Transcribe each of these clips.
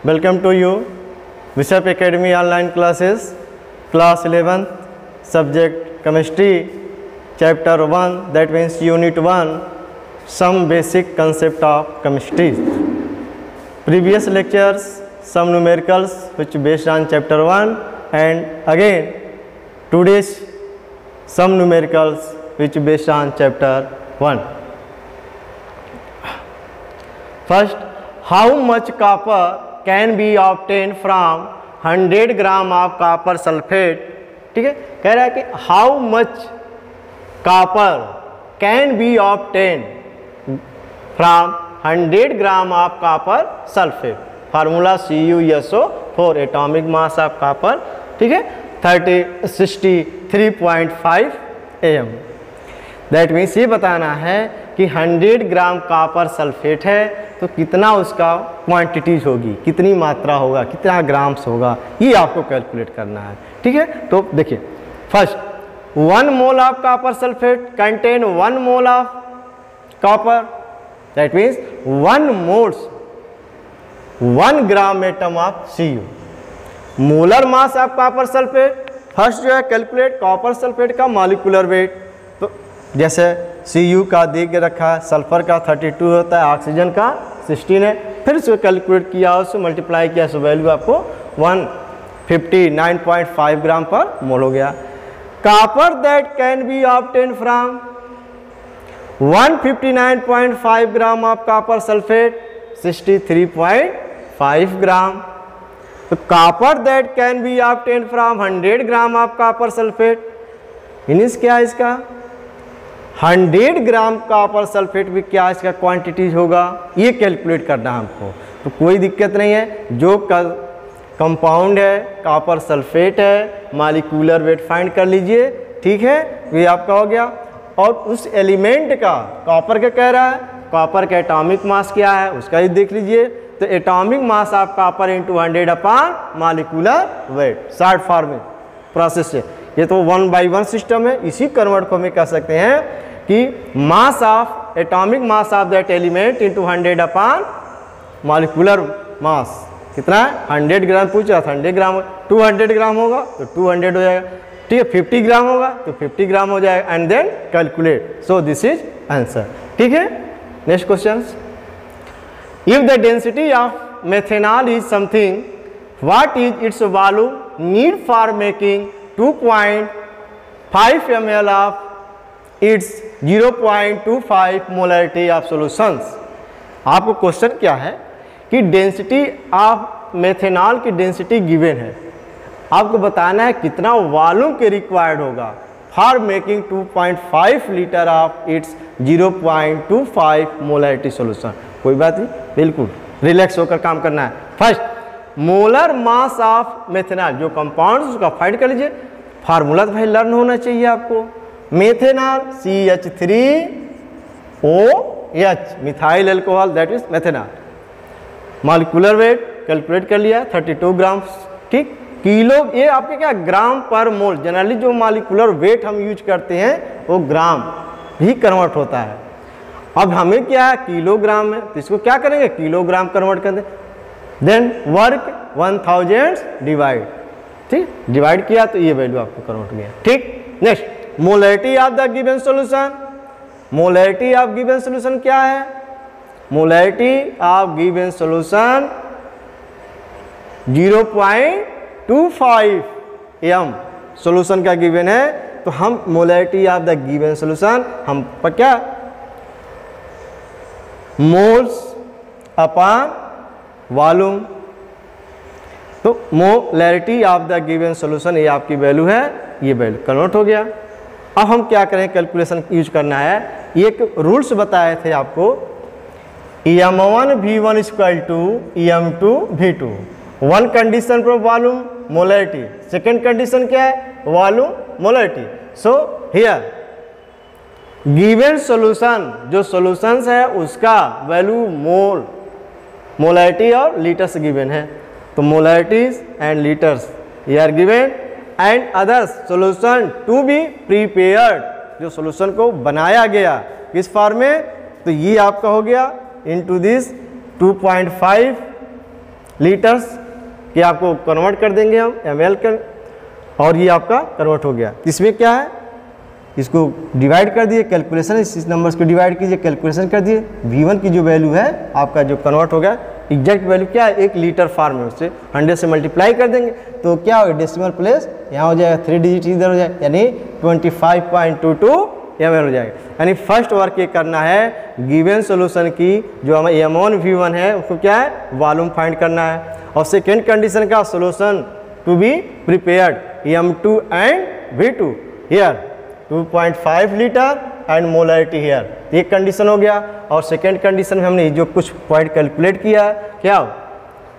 Welcome to you, Bishop Academy online classes, class 11th, subject chemistry, chapter 1, that means unit 1, some basic concept of chemistry. Previous lectures, some numericals which based on chapter 1, and again today's some numericals which based on chapter 1. First, how much copper can be obtained from 100 gram of copper sulfate? ठीक है, कह रहा है कि how much copper can be obtain from 100 gram of copper sulphate. Formula CuSO4, atomic mass of copper, ठीक है, 63.5 am. That means ये बताना है कि 100 ग्राम कॉपर सल्फेट है तो कितना उसका क्वांटिटीज होगी, कितनी मात्रा होगा, कितना ग्राम्स होगा, ये आपको कैलकुलेट करना है. ठीक है, तो देखिए first 1 mole of copper sulphate contain 1 mole of copper. That means 1 moles 1 gram atom of Cu. Molar mass of copper sulphate, first जो है कैलकुलेट कॉपर सल्फेट का मॉलिक्यूलर वेट. तो जैसे Cu का दे के रखा है, सल्फर का 32 होता है, ऑक्सीजन का 16 है, फिर उसको कैलकुलेट किया, उससे मल्टीप्लाई किया, सो वैल्यू आपको 159.5 ग्राम पर मोल हो गया. Copper that can be obtain from 159.5 gram of copper sulphate 63.5 ग्राम. तो copper that can be obtain from 100 gram of copper sulphate means क्या है इसका 100 ग्राम कॉपर सल्फेट भी क्या इसका क्वांटिटीज होगा, ये कैलकुलेट करना है हमको. तो कोई दिक्कत नहीं है, जो कंपाउंड है कॉपर सल्फेट है, मॉलिक्यूलर वेट फाइंड कर लीजिए. ठीक है, ये आपका हो गया. और उस एलिमेंट का कॉपर का कह रहा है, कॉपर का एटॉमिक मास क्या है उसका ही देख लीजिए. तो atomic mass of copper into 100 upon molecular weight, short form में प्रोसेस से. ये तो 1/1 सिस्टम है, इसी कन्वर्ट को हम कह सकते हैं कि mass of atomic mass of that element into 100 upon molecular mass कितना है. 100 ग्राम पूछ रहा था, 100 ग्राम, 200 ग्राम होगा तो 200 हो जाएगा. ठीक है, 50 ग्राम होगा तो 50 ग्राम हो जाएगा, and then calculate. So this is answer. ठीक है, next question. If the density of methanol is something, what is its volume need for making 2.5 ml of its 0.25 molarity of solutions. आपको क्वेश्चन क्या है कि density of methanol की density given है, आपको बताना है कितना वॉल्यूम के रिक्वायर्ड होगा for making 2.5 litre of its 0.25 molarity solution. कोई बात नहीं, बिल्कुल रिलैक्स होकर काम करना है. First molar mass of methanol, जो कंपाउंड उसका फाइंड कर लीजिए. फार्मूला तो भाई लर्न होना चाहिए आपको. Methanol CH3OH, methyl alcohol, that is methanol. Molecular weight calculate कर लिया 32 ग्राम. ठीक, किलो, ये आपके क्या ग्राम पर मोल. जनरली जो मॉलिक्यूलर वेट हम यूज करते हैं वो ग्राम भी कन्वर्ट होता है. अब हमें क्या है किलोग्राम में, तो इसको क्या करेंगे किलोग्राम कन्वर्ट कर दें. Then work 1000 divide. ठीक, डिवाइड किया तो ये वैल्यू आपको कन्वर्ट हो गया. ठीक, next molarity of the given solution. Molarity of given solution क्या है, molarity of given solution 0.25 m solution का गिवन है. तो हम molarity of the given solution हम पर क्या मोल्स अपॉन वॉल्यूम. तो molarity of the given solution ये आपकी वैल्यू है, ये वैल्यू कन्वर्ट हो गया. अब हम क्या करें, कैलकुलेशन यूज करना है. एक रूल्स बताए थे आपको, EM1 V1 equal to EM2 V2. One condition पर वॉल्यूम मोलरिटी, सेकेंड कंडीशन क्या है volume molarity. So here given solution, जो सॉल्यूशंस है उसका वैल्यू मोल, मोलरिटी और लीटर्स गिवन है. तो मोलरिटीज एंड लीटर्स ये are given and others solution to be prepared, जो सॉल्यूशन को बनाया गया किस फॉर्म में, तो ये आपका हो गया इनटू दिस 2.5 लीटर्स कि आपको कन्वर्ट कर देंगे हम ml कर, और ये आपका कन्वर्ट हो गया। इसमें क्या है, इसको डिवाइड कर दिए, कैलकुलेशन इस नंबर्स को डिवाइड कीजिए, कैलकुलेशन कर दिए, V1 की जो वैल्यू है आपका जो कन्वर्ट हो गया एग्जैक्ट वैल्यू क्या है, 1 लीटर फार्म में उससे 100 से मल्टीप्लाई कर देंगे तो क्या होगा, डेसिमल प्लेस यहाँ हो जाएगा, 3 डिजिट इधर हो जाएगा, यानी 25.22 ml हो जाएगा। यानी फर्स्ट वर्क ये करना है, गिवन सॉल्यूशन की जो हमें m1 V1 है उसको क्या है, वॉल्यूम फाइंड करना है, और सेकेंड कंडीशन का solution to be prepared m2 and V2 here 2.5 litre and molarity here, ये कंडीशन हो गया। और सेकेंड कंडीशन में हमने जो कुछ पॉइंट कैलकुलेट किया है, क्या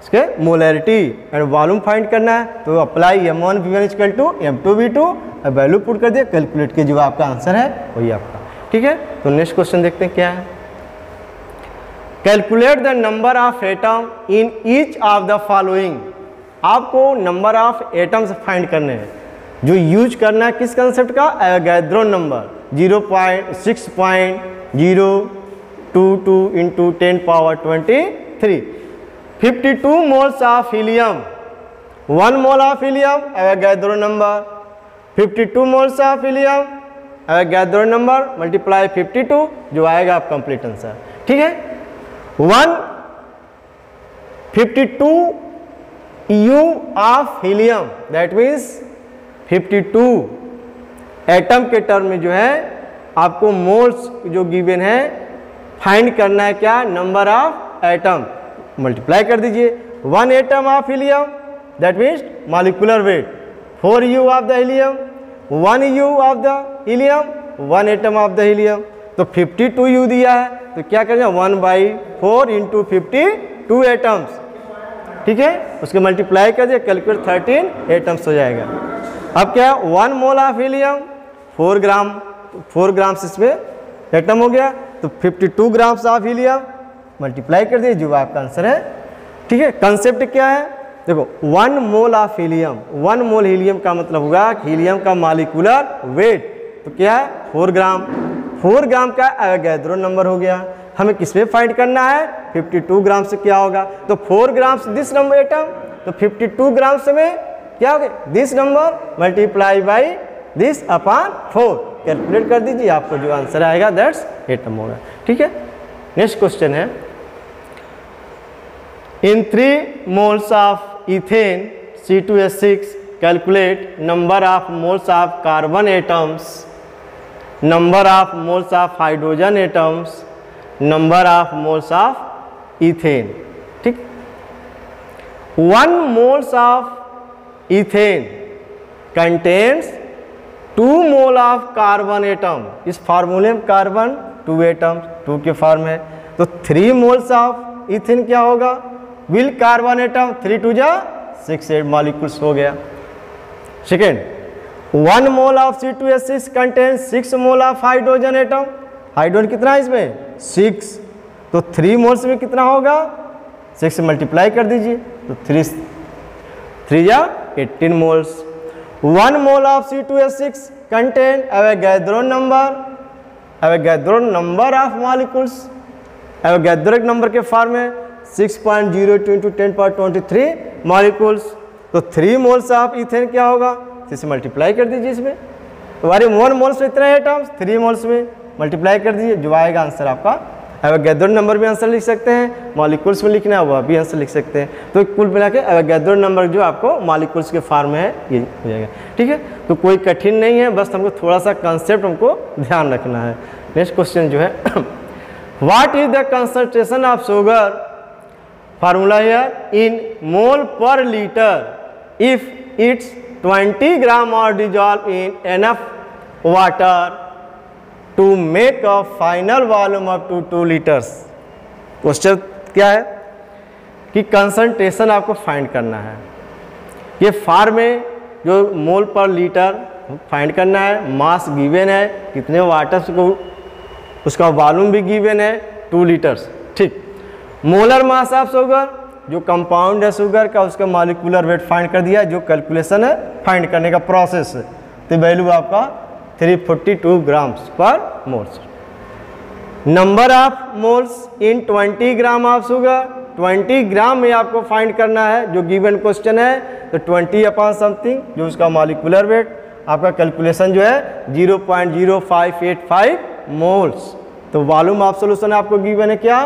इसके मोलरिटी एंड वॉल्यूम फाइंड करना है, तो apply m1 V1 equal to m2 V2, value put कर दिया, कैलकुलेट के जो आपका आंसर है वही आपका, ठीक है। तो नेक्स्ट क्वेश्चन देखते हैं क्या है, calculate the number of atom in each of the following. आपको नंबर ऑफ एटम्स फाइंड करने हैं, जो यूज करना है किस कंसेप्ट का, Avogadro number 0.6.022 into 10 power 23, 52 moles of helium, 1 mole of helium Avogadro number, 52 moles of helium Avogadro number multiply 52 जो आएगा आप कंप्लीट आंसर, ठीक है। 152 U of helium that means 52 atom के टर्म में जो है आपको मोल्स जो गिवन है फाइंड करना है, क्या, नंबर ऑफ एटम, मल्टीप्लाई कर दीजिए। 1 atom of helium that means molecular weight, 4 U of the helium, 1 U of the helium, 1 atom of the helium, तो 52 U दिया है, तो क्या करेंगे 1/4 इंटू 52 एटम्स, ठीक है, उसके मल्टीप्लाई कर दिया, कैलकुलेट 13 एटम्स हो जाएगा। अब क्या है, 1 मोल ऑफ हीलियम 4 ग्राम से इसमें एटम हो गया, तो 52 ग्राम्स ऑफ हीलियम मल्टीप्लाई कर दिए, जो आपका आंसर है, ठीक है। कंसेप्ट क्या है, देखो 1 mole of helium, 1 mole helium का मतलब होगा हीलियम का मॉलिक्यूलर वेट, तो क्या है 4 ग्राम, 4 ग्राम का एवोगैड्रो नंबर हो गया। हमें किसमें फाइंड करना है, 52 ग्राम से क्या होगा, तो 4 ग्राम से दिस नंबर एटम, तो 52 ग्राम से में क्या हो गया, this number multiply by this upon 4, calculate कर दीजिए, आपको जो आंसर आएगा दैट्स एटम होगा, ठीक है। नेक्स्ट क्वेश्चन है, इन 3 moles of ethane C2H6 calculate number of moles of carbon atoms, number of moles of hydrogen atoms, number of moles of ethane, ठीक। 1 moles of ethane contains 2 mole of carbon atom, इस फार्मूले में carbon 2 atom 2 के form है, तो 3 moles of ethane क्या होगा, will carbon atom 3 2 जा 6 मॉलिक्यूल्स हो गया। Second, 1 mole of C2H6 contains 6 mole of hydrogen atom, hydrogen कितना है इसमें 6, तो 3 मोल्स में कितना होगा, 6 से मल्टीप्लाई कर दीजिए, तो 3 जा 18 moles. 1 mole of C2H6 contain Avogadro number of molecules, Avogadro number के फॉर्म में 6.02 इंटू 10 पावर 23 मॉलिक्यूल्स, तो 3 मोल्स ऑफ इथेन क्या होगा, 3 से मल्टीप्लाई कर दीजिए इसमें, तो 1 मोल्स में इतना एटम्स, 3 मोल्स में मल्टीप्लाई कर दीजिए, जो आएगा आंसर आपका, एवोगैड्रो नंबर भी आंसर लिख सकते हैं, मॉलिक्यूल्स में लिखना है वह भी आंसर लिख सकते हैं, तो कुल मिला के एवोगैड्रो नंबर जो आपको मॉलिक्यूल्स के फॉर्म में है ये हो जाएगा, ठीक है। तो कोई कठिन नहीं है, बस हमको थोड़ा सा कंसेप्ट हमको ध्यान रखना है। नेक्स्ट क्वेश्चन जो है, what is the concentration of sugar, formula here, in mole per litre if it's 20 gram are dissolve in enough water to make a final volume up to 2 litres. Question क्या है कि concentration आपको find करना है, ये farm में जो मोल per litre find करना है, मास गिवन है, कितने वाटर्स को, उसका वॉल्यूम भी गिवन है 2 लीटर्स, ठीक। मोलर मास ऑफ शुगर, जो कंपाउंड है शुगर का, उसका मॉलिक्यूलर वेट फाइंड कर दिया, जो कैलकुलेशन है फाइंड करने का प्रोसेस है, तो वैल्यू आपका 342 ग्राम्स पर moles. Number of moles in 20 gram of sugar, 20 ग्राम में आपको फाइंड करना है जो गिवन क्वेश्चन है, तो 20 अपॉन समथिंग जो उसका मॉलिक्यूलर वेट, आपका कैलकुलेशन जो है 0.0585 मोल्स। तो वॉल्यूम ऑफ सॉल्यूशन आपको गिवन है क्या,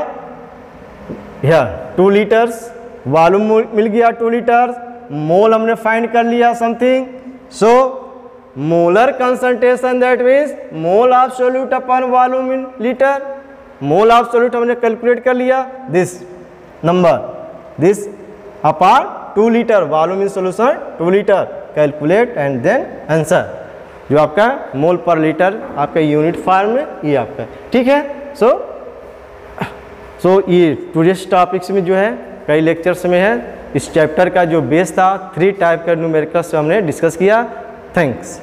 यह 2 लीटर्स, वॉल्यूम मिल गया 2 लीटर्स, मोल हमने फाइंड कर लिया something. So molar concentration that means mole of solute upon volume in litre, mole of solute हमने कैलकुलेट कर लिया, this number, this upon 2 litre, volume in solution 2 litre, calculate and then answer, जो आपका मोल per litre आपका unit form में ये आपका, ठीक है। सो ये टूडेज टॉपिक्स में जो है कई लेक्चर्स में है, इस चैप्टर का जो बेस था 3 टाइप का न्यूमेरिकल्स हमने डिस्कस किया। थैंक्स।